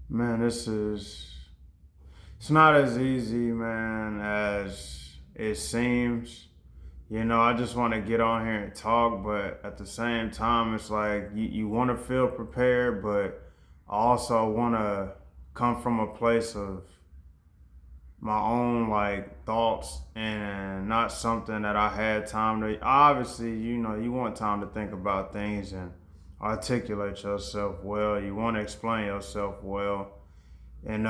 Man, it's not as easy, man, as it seems. I just want to get on here and talk, but at the same time, it's like you want to feel prepared, but I also want to come from a place of my own like thoughts and not something that I had time to. Obviously, you want time to think about things and articulate yourself well. You want to explain yourself well. And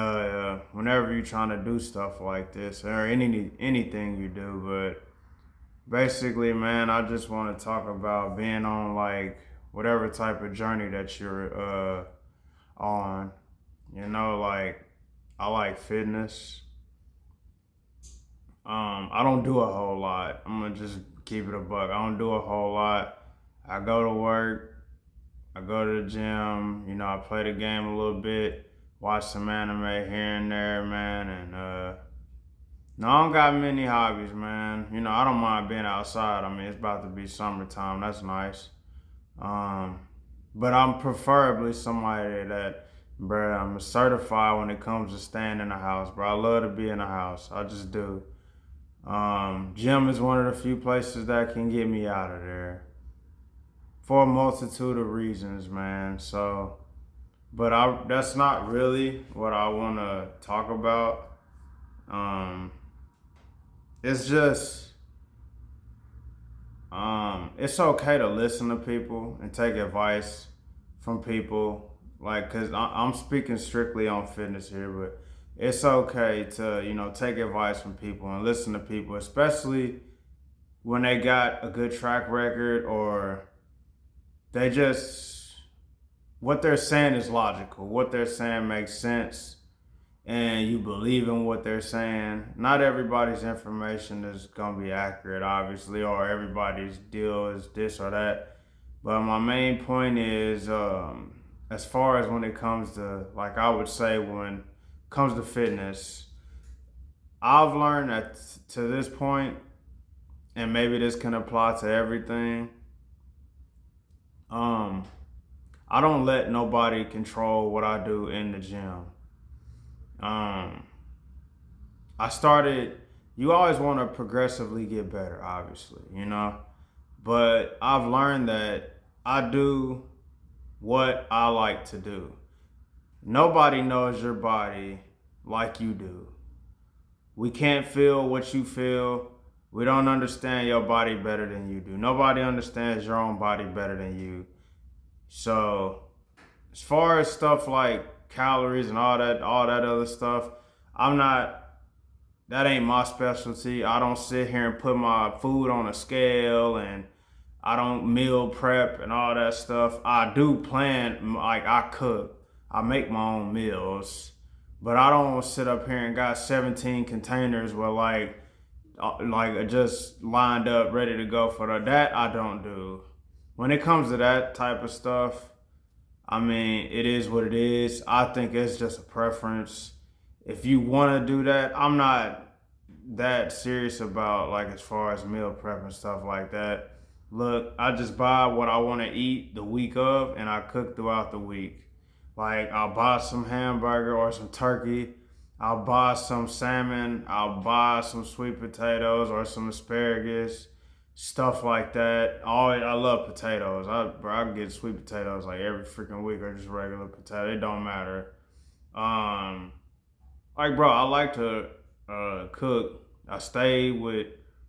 whenever you're trying to do stuff like this or anything you do, but basically, man, I just want to talk about being on like whatever type of journey that you're on. Like I like fitness. I don't do a whole lot. I'm gonna just keep it a buck. I don't do a whole lot. I go to work. I go to the gym. I play the game a little bit. Watch some anime here and there, man, and no, I don't got many hobbies, man. I don't mind being outside. I mean, it's about to be summertime. That's nice. Um, but I'm preferably somebody that, bro, I'm certified when it comes to staying in the house, bro. I love to be in the house. I just do. Gym is one of the few places that can get me out of there for a multitude of reasons, man. So, but that's not really what I want to talk about. Um, it's just it's okay to listen to people and take advice from people, like, because I'm speaking strictly on fitness here, but it's okay to take advice from people and listen to people, especially when they got a good track record, or they just, what they're saying is logical, what they're saying makes sense, and you believe in what they're saying. Not everybody's information is gonna be accurate, obviously, or everybody's deal is this or that. But my main point is, as far as when it comes to, like, I would say when it comes to fitness, I've learned that to this point, and maybe this can apply to everything. Um, I don't let nobody control what I do in the gym. Um, I started, you always want to progressively get better, obviously. But I've learned that I do what I like to do. Nobody knows your body like you do. We can't feel what you feel. We don't understand your body better than you do. Nobody understands your own body better than you. So, as far as stuff like calories and all that other stuff, I'm not that ain't my specialty. I don't sit here and put my food on a scale, and I don't meal prep and all that stuff. I do plan, like, I cook. I make my own meals, but I don't sit up here and got 17 containers with like just lined up ready to go for that. I don't do. When it comes to that type of stuff, I mean, it is what it is. I think it's just a preference. If you want to do that, I'm not that serious about, like, as far as meal prep and stuff like that. Look, I just buy what I want to eat the week of, and I cook throughout the week. Like, I'll buy some hamburger or some turkey. I'll buy some salmon. I'll buy some sweet potatoes or some asparagus, stuff like that. I love potatoes. I get sweet potatoes like every freaking week, or just regular potato. It don't matter. Um, like, bro, I like to cook. I stay with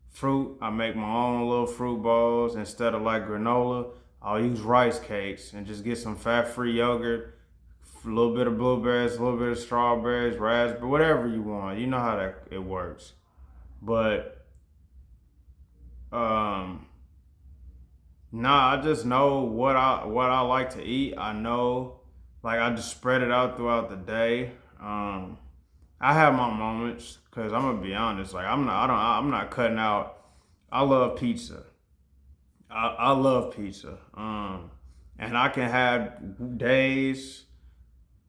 fruit. I make my own little fruit bowls. Instead of like granola, I'll use rice cakes and just get some fat-free yogurt, a little bit of blueberries, a little bit of strawberries, raspberry, whatever you want. You know how that it works. But um, nah, I just know what I like to eat. I know, like, I just spread it out throughout the day. Um, I have my moments, because I'm gonna be honest. Like, I'm not cutting out. I love pizza. I love pizza. And I can have days,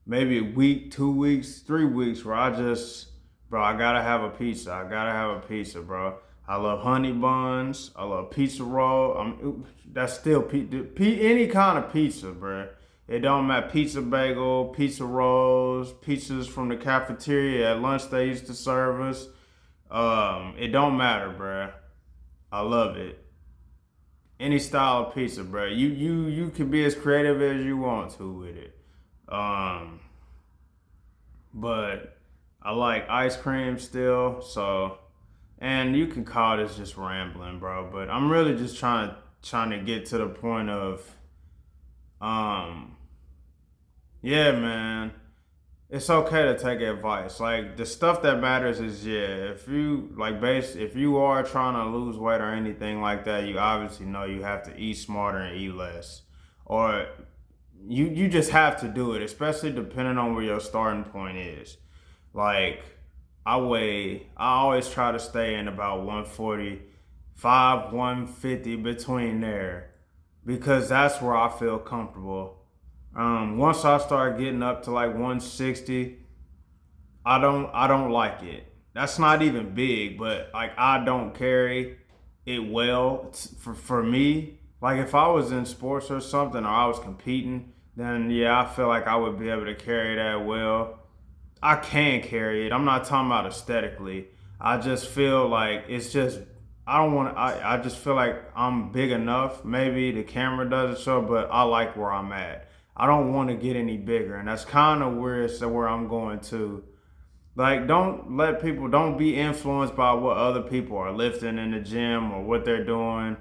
maybe a week, 2 weeks, 3 weeks, where I just, bro, I gotta have a pizza. I gotta have a pizza, bro. I love honey buns. I love pizza roll. That's still any kind of pizza, bro. It don't matter. Pizza bagel, pizza rolls, pizzas from the cafeteria at lunch they used to serve us. It don't matter, bruh. I love it. Any style of pizza, bruh. You can be as creative as you want to with it. Um, but I like ice cream still, so and you can call this just rambling, bro. But I'm really just trying to get to the point of um yeah, man. It's okay to take advice. Like the stuff that matters is if you if you are trying to lose weight or anything like that, you obviously know you have to eat smarter and eat less. Or you just have to do it, especially depending on where your starting point is. Like I always try to stay in about 145, 150 between there because that's where I feel comfortable. Once I start getting up to like 160, I don't like it. That's not even big, but like I don't carry it well for me. Like if I was in sports or something or I was competing, then yeah, I feel like I would be able to carry that well. I can carry it. I'm not talking about aesthetically. I just feel like it's just I don't want to. I just feel like I'm big enough. Maybe the camera doesn't show, but I like where I'm at. I don't want to get any bigger, and that's kind of where I'm going to. Like, don't be influenced by what other people are lifting in the gym or what they're doing.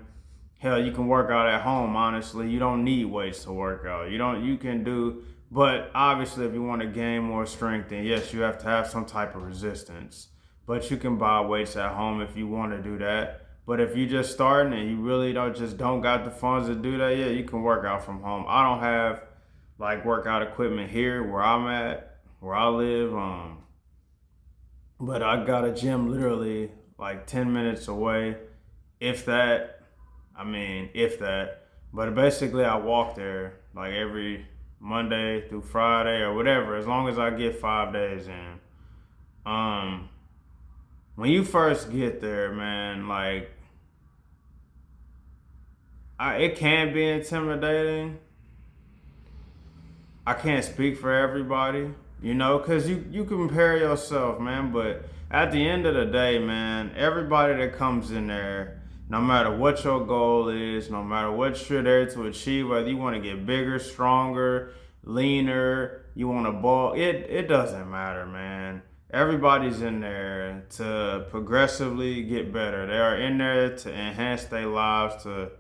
Hell, you can work out at home, honestly. You don't need weights to work out. You can do, but obviously, if you want to gain more strength, then yes, you have to have some type of resistance. But you can buy weights at home if you want to do that. But if you just starting and you really don't got the funds to do that, yeah, you can work out from home. I don't have like workout equipment here where I'm at, where I live. But I got a gym literally like 10 minutes away, if that. I mean, if that. But basically, I walk there like every Monday through Friday or whatever, as long as I get 5 days in. Um, when you first get there, man, like it can be intimidating. I can't speak for everybody, because you compare yourself, man. But at the end of the day, man, everybody that comes in there, no matter what your goal is, no matter what you're there to achieve, whether you want to get bigger, stronger, leaner, you want to bulk, it doesn't matter, man. Everybody's in there to progressively get better. They are in there to enhance their lives, to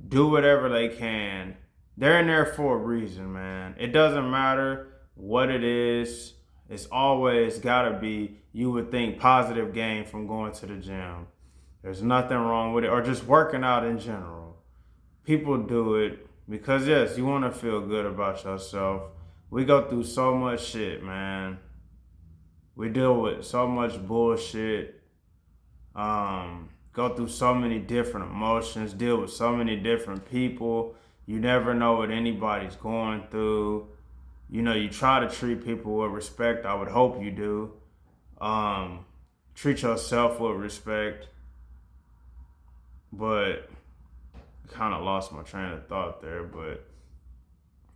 do whatever they can. They're in there for a reason, man. It doesn't matter what it is. It's always gotta be, you would think, positive gain from going to the gym. There's nothing wrong with it, or just working out in general. People do it because yes, you want to feel good about yourself. We go through so much shit, man. We deal with so much bullshit. Go through so many different emotions, deal with so many different people. You never know what anybody's going through. You try to treat people with respect. I would hope you do. Treat yourself with respect. But kind of lost my train of thought there. But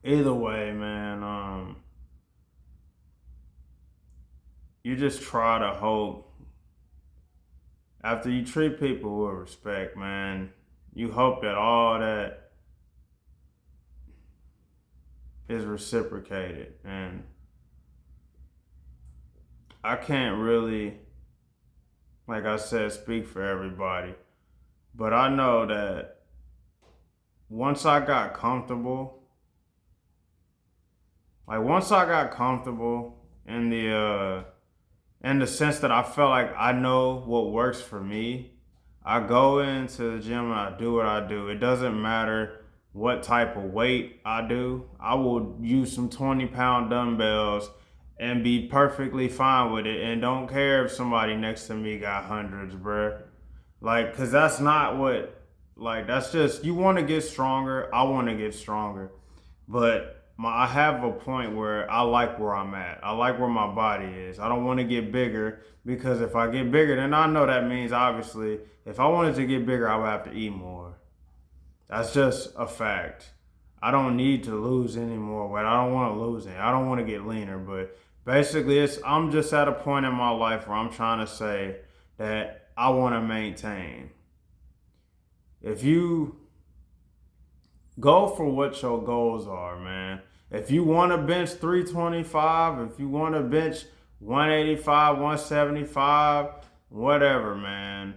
either way, man, you just try to hope after you treat people with respect, man, you hope that all that is reciprocated. And I can't really, like I said, speak for everybody. But I know that once I got comfortable, once I got comfortable in the sense that I felt like I know what works for me, I go into the gym and I do what I do. It doesn't matter what type of weight I do. I will use some 20-pound dumbbells and be perfectly fine with it and don't care if somebody next to me got hundreds, bruh. Cause that's not that's just, you want to get stronger. I want to get stronger. But I have a point where I like where I'm at. I like where my body is. I don't want to get bigger because if I get bigger, then I know that means obviously if I wanted to get bigger, I would have to eat more. That's just a fact. I don't need to lose any more weight. I don't want to lose it. I don't want to get leaner. But basically, I'm just at a point in my life where I'm trying to say that I want to maintain. If you go for what your goals are, man. If you want to bench 325, if you want to bench 185, 175, whatever, man,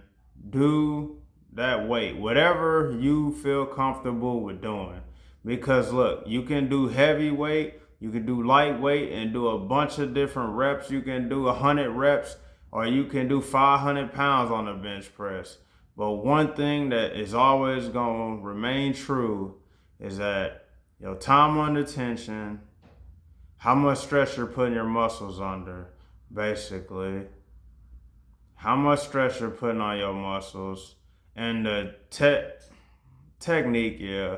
do that weight. Whatever you feel comfortable with doing. Because look, you can do heavy weight, you can do lightweight and do a bunch of different reps. You can do 100 reps or you can do 500 pounds on the bench press. But one thing that is always going to remain true is that your time under tension, how much stress you're putting your muscles under, basically, how much stress you're putting on your muscles, and the technique, yeah,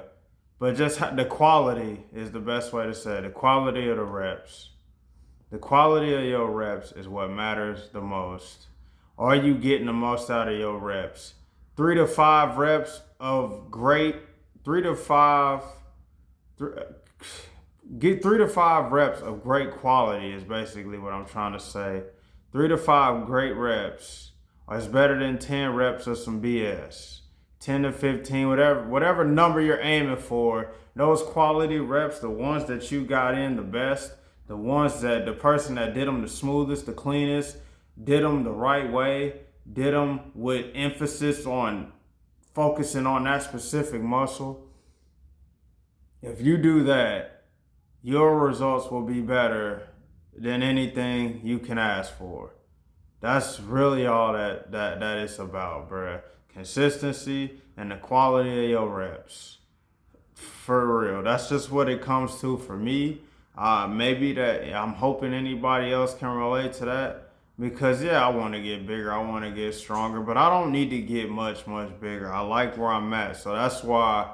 but just the quality is the best way to say it. The quality of the reps. The quality of your reps is what matters the most. Are you getting the most out of your reps? 3 to 5 reps of great, 3 to 5, th- get 3 to 5 reps of great quality is basically what I'm trying to say. 3 to 5 great reps is better than 10 reps of some BS. 10 to 15, whatever number you're aiming for, those quality reps, the ones that you got in the best, the ones that the person that did them the smoothest, the cleanest, did them the right way, did them with emphasis on focusing on that specific muscle. If you do that, your results will be better than anything you can ask for. That's really all that it's about, bruh. Consistency and the quality of your reps. For real. That's just what it comes to for me. Maybe that I'm hoping anybody else can relate to that. Because yeah, I want to get bigger, I want to get stronger, but I don't need to get much bigger. I like where I'm at. So that's why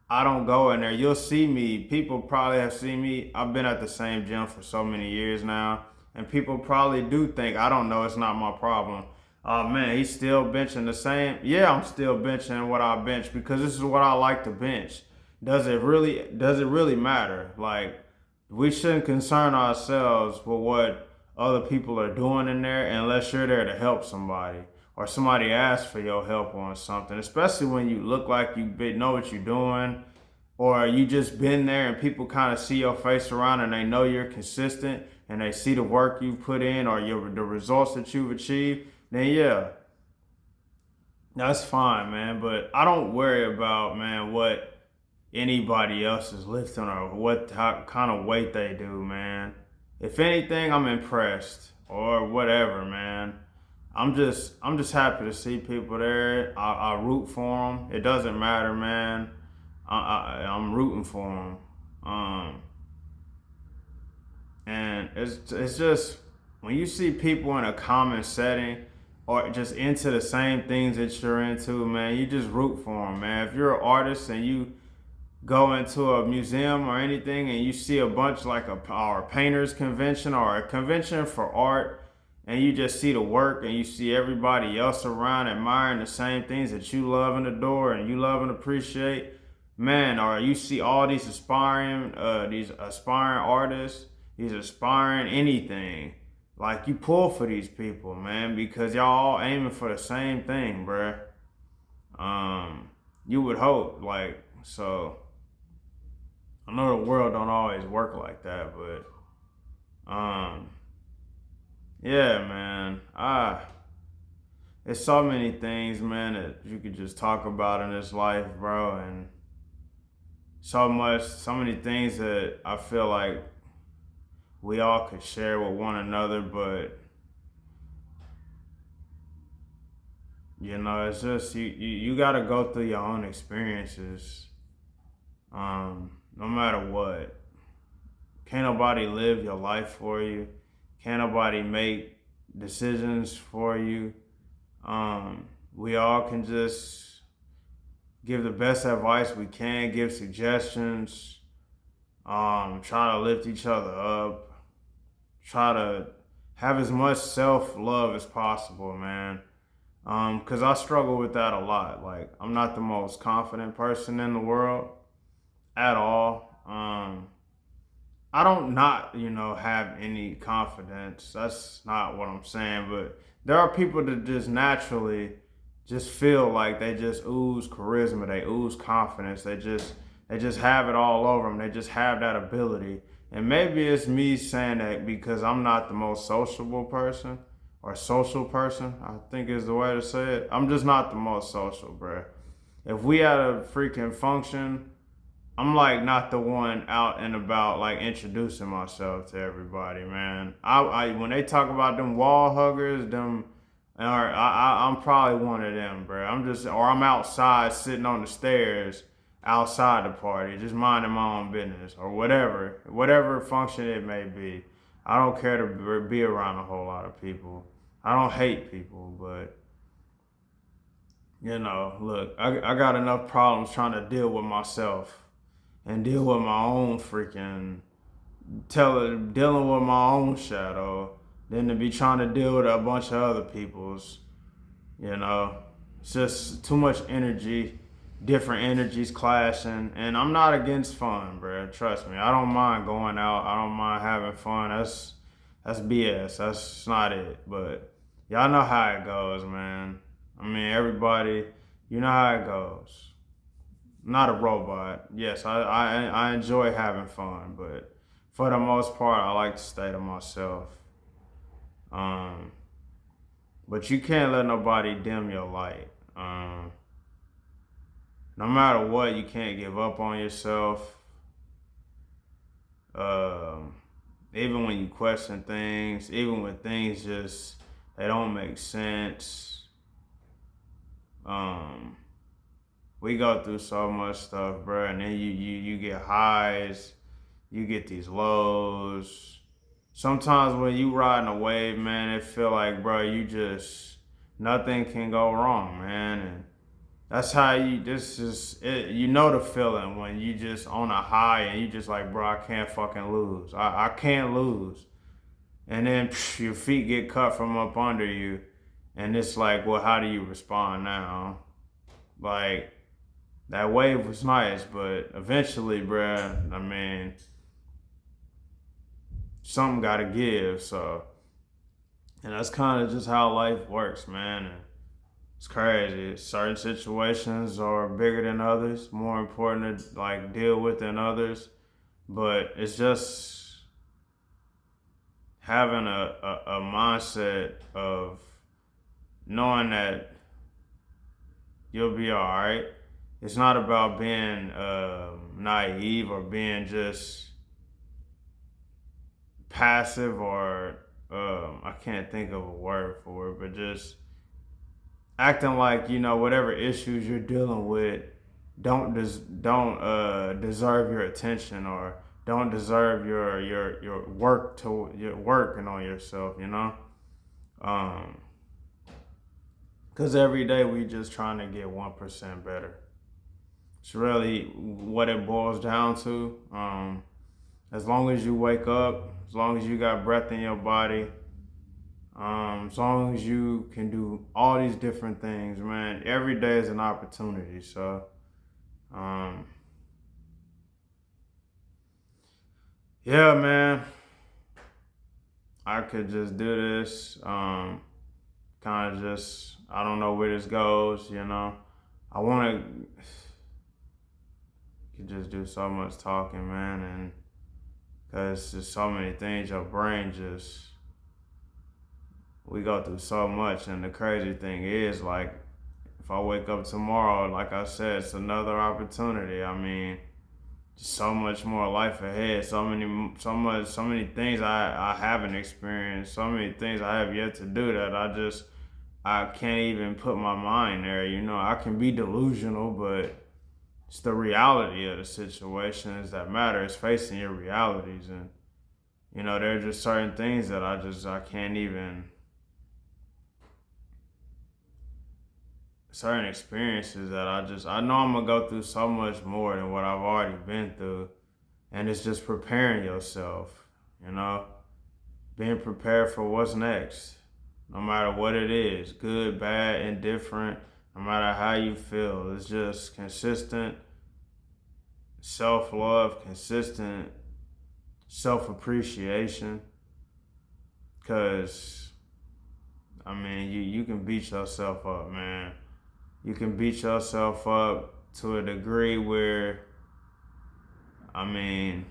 I don't go in there. You'll see me. People probably have seen me. I've been at the same gym for so many years now. And people probably do think, I don't know, it's not my problem. Oh man, he's still benching the same. Yeah, I'm still benching what I bench because this is what I like to bench. Does it really matter? Like, we shouldn't concern ourselves with what other people are doing in there unless you're there to help somebody or somebody asks for your help on something, especially when you look like you know what you're doing or you just been there and people kind of see your face around and they know you're consistent and they see the work you put in or the results that you've achieved, then yeah, that's fine, man. But I don't worry about, man, what anybody else is lifting or what kind of weight they do, man. If anything, I'm impressed or whatever, man. I'm just happy to see people there. I root for them. It doesn't matter, man. I'm rooting for them. And it's just when you see people in a common setting or just into the same things that you're into, man, you just root for them, man. If you're an artist and you go into a museum or anything and you see a bunch like or a painters convention or a convention for art and you just see the work and you see everybody else around admiring the same things that you love and adore and you love and appreciate, man, or you see all these aspiring artists, these aspiring anything, like you pull for these people, man, because y'all all aiming for the same thing, bruh. You would hope, like, so I know the world don't always work like that, but yeah, man. It's so many things, man, that you could just talk about in this life, bro, and so many things that I feel like we all could share with one another, but it's just you gotta go through your own experiences. No matter what. Can't nobody live your life for you. Can't nobody make decisions for you. We all can just give the best advice we can, give suggestions, try to lift each other up, try to have as much self-love as possible, man. Cause I struggle with that a lot. Like, I'm not the most confident person in the world. at all. I don't not, have any confidence. That's not what I'm saying. But there are people that just naturally just feel like they just ooze charisma. They ooze confidence. They just have it all over them. They just have that ability. And maybe it's me saying that because I'm not the most sociable person or social person, I think is the way to say it. I'm just not the most social, bruh. If we had a freaking function, I'm like not the one out and about like introducing myself to everybody, man. I when they talk about them wall huggers, I'm probably one of them, bro. I'm outside sitting on the stairs outside the party, just minding my own business or whatever function it may be. I don't care to be around a whole lot of people. I don't hate people, but look, I got enough problems trying to deal with myself and deal with my own freaking dealing with my own shadow than to be trying to deal with a bunch of other people's. You know, it's just too much energy, different energies clashing, and I'm not against fun, bro. Trust me, I don't mind going out. I don't mind having fun. That's BS. That's not it. But y'all know how it goes, man. I mean, everybody, you know how it goes. I'm not a robot. Yes, I enjoy having fun, but for the most part, I like to stay to myself. Um, but you can't let nobody dim your light. No matter what, you can't give up on yourself. Um, Even when you question things, even when things just they don't make sense. Um, we go through so much stuff, bro, and then you get highs, you get these lows. Sometimes when you riding a wave, man, it feel like, bro, you just nothing can go wrong, man, and that's how this is it. You know the feeling when you just on a high and you just like, bro, I can't fucking lose. I can't lose. And then your feet get cut from up under you, and it's like, well, how do you respond now? Like that wave was nice, but eventually, bruh, I mean, something got to give. So, and that's kind of just how life works, man. And it's crazy. Certain situations are bigger than others, more important to like deal with than others. But it's just having a mindset of knowing that you'll be all right. It's not about being naive or being just passive or I can't think of a word for it, but just acting like whatever issues you're dealing with don't deserve your attention or don't deserve your work to your working on yourself. Um, because every day we just trying to get 1% better. It's really what it boils down to. As long as you wake up, as long as you got breath in your body, as long as you can do all these different things, man, every day is an opportunity. So, um, yeah, man, I could just do this. Kind of just, I don't know where this goes. I want to could just do so much talking, man, and because there's so many things your brain just we go through so much, and the crazy thing is, like, if I wake up tomorrow, like I said, it's another opportunity. I mean, just so much more life ahead. So many things I haven't experienced. So many things I have yet to do that I can't even put my mind there. I can be delusional, but it's the reality of the situations that matter. It's facing your realities, and there are just certain things that I can't even certain experiences that I know I'm gonna go through so much more than what I've already been through, and it's just preparing yourself, you know, being prepared for what's next, no matter what it is, good, bad, indifferent, no matter how you feel. It's just consistent self-love, consistent self-appreciation. Cause I mean, you can beat yourself up, man. You can beat yourself up to a degree where, I mean,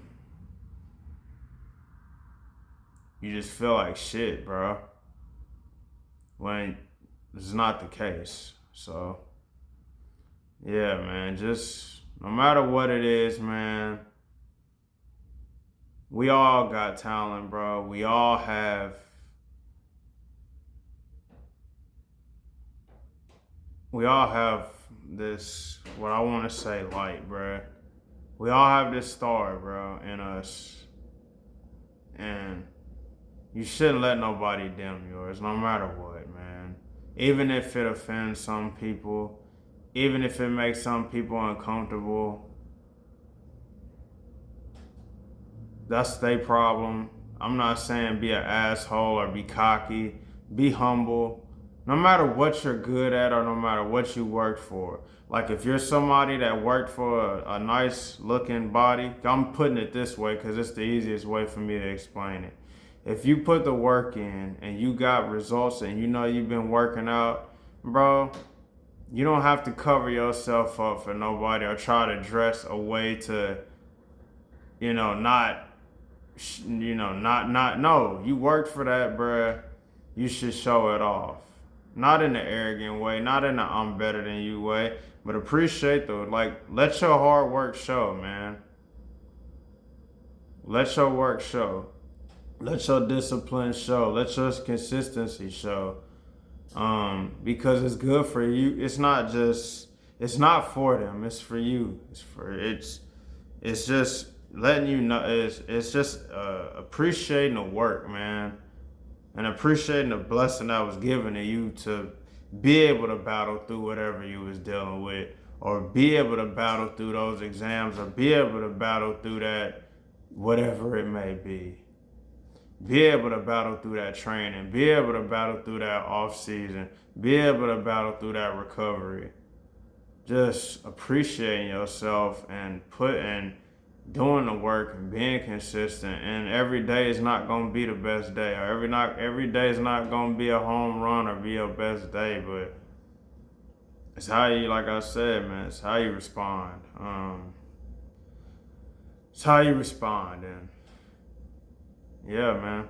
you just feel like shit, bro. When it's not the case. So, yeah, man, just no matter what it is, man, we all got talent, bro. We all have this, what I want to say, light, bro. We all have this star, bro, in us. And you shouldn't let nobody dim yours, no matter what, man. Even if it offends some people, even if it makes some people uncomfortable, that's their problem. I'm not saying be an asshole or be cocky. Be humble. No matter what you're good at or no matter what you worked for. Like if you're somebody that worked for a nice looking body, I'm putting it this way because it's the easiest way for me to explain it. If you put the work in and you got results and you know you've been working out, bro, you don't have to cover yourself up for nobody or try to dress a way to, not no, you worked for that, bruh. You should show it off. Not in an arrogant way, not in an I'm better than you way, but appreciate let your hard work show, man. Let your work show. Let your discipline show. Let your consistency show. Because it's good for you. It's not for them, it's for you. It's just letting you know, it's just appreciating the work, man, and appreciating the blessing that was given to you to be able to battle through whatever you was dealing with, or be able to battle through those exams, or be able to battle through that whatever it may be able to battle through that training, be able to battle through that off season, be able to battle through that recovery. Just appreciating yourself and doing the work and being consistent. And every day is not gonna be the best day, or every day is not gonna be a home run or be your best day. But it's how you, like I said, man, it's how you respond. It's how you respond, and yeah, man.